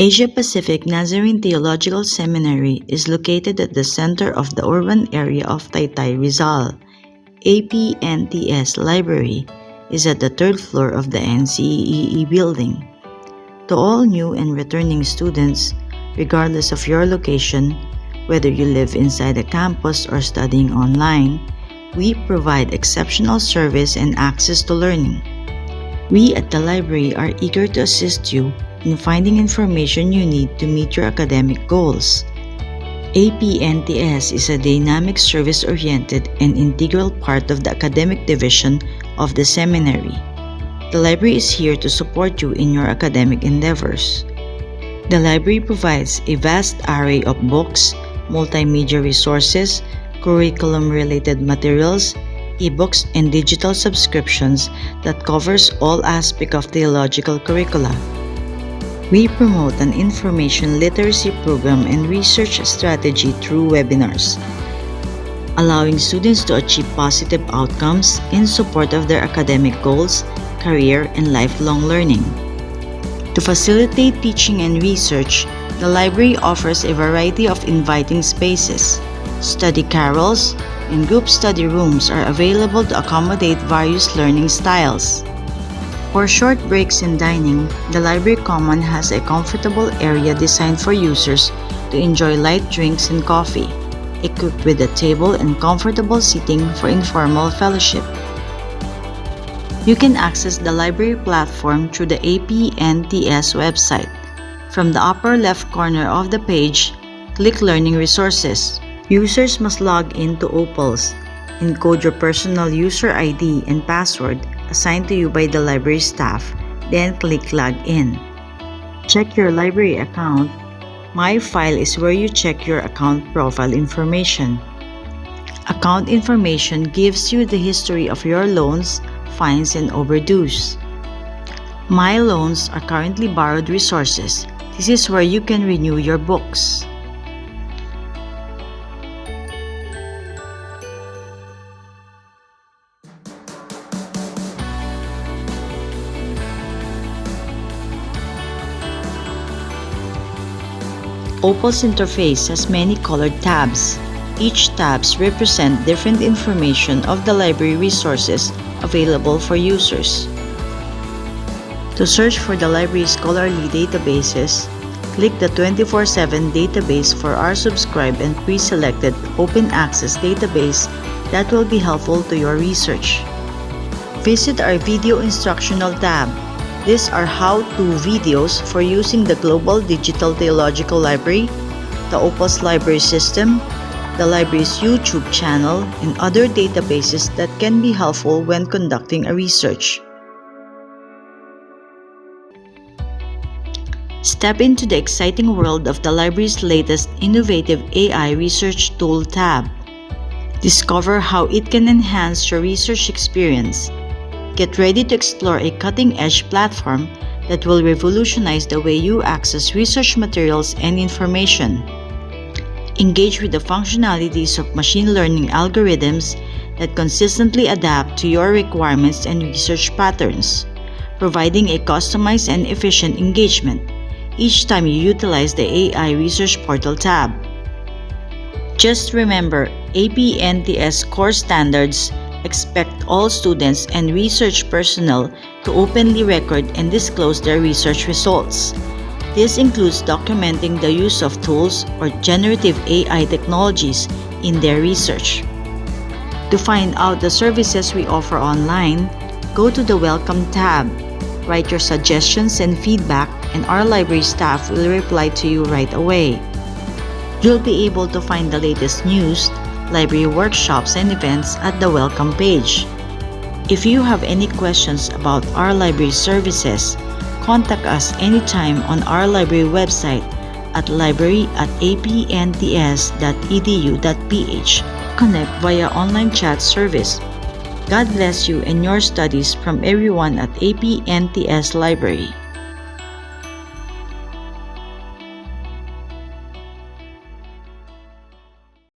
Asia Pacific Nazarene Theological Seminary is located at the center of the urban area of Taytay, Rizal. APNTS Library is at the third floor of the NCEE building. To all new and returning students, regardless of your location, whether you live inside a campus or studying online, we provide exceptional service and access to learning. We at the library are eager to assist you in finding information you need to meet your academic goals. APNTS is a dynamic, service-oriented, and integral part of the academic division of the seminary. The library is here to support you in your academic endeavors. The library provides a vast array of books, multimedia resources, curriculum-related materials, ebooks, and digital subscriptions that covers all aspects of theological curricula. We promote an information literacy program and research strategy through webinars, allowing students to achieve positive outcomes in support of their academic goals, career, and lifelong learning. To facilitate teaching and research, the library offers a variety of inviting spaces. Study carols and group study rooms are available to accommodate various learning styles. For short breaks and dining, the library common has a comfortable area designed for users to enjoy light drinks and coffee, equipped with a table and comfortable seating for informal fellowship. You can access the library platform through the APNTS website. From the upper left corner of the page, click Learning Resources. Users must log in to Opals, encode your personal user ID and password assigned to you by the library staff, then click Login. Check your library account. My File is where you check your account profile information. Account information gives you the history of your loans, fines, and overdues. My Loans are currently borrowed resources. This is where you can renew your books. Opal's interface has many colored tabs. Each tabs represent different information of the library resources available for users. To search for the library's scholarly databases, click the 24/7 database for our subscribed and pre-selected open access database that will be helpful to your research. Visit our video instructional tab. These are how-to videos for using the Global Digital Theological Library, the Opals Library System, the library's YouTube channel, and other databases that can be helpful when conducting a research. Step into the exciting world of the library's latest innovative AI research tool tab. Discover how it can enhance your research experience. Get ready to explore a cutting-edge platform that will revolutionize the way you access research materials and information. Engage with the functionalities of machine learning algorithms that consistently adapt to your requirements and research patterns, providing a customized and efficient engagement each time you utilize the AI Research Portal tab. Just remember, APNTS core standards expect all students and research personnel to openly record and disclose their research results. This includes documenting the use of tools or generative AI technologies in their research. To find out the services we offer online, go to the Welcome tab. Write your suggestions and feedback, and our library staff will reply to you right away. You'll be able to find the latest news, library workshops, and events at the Welcome page. If you have any questions about our library services, contact us anytime on our library website at library@apnts.edu.ph. Connect via online chat service. God bless you and your studies from everyone at APNTS Library.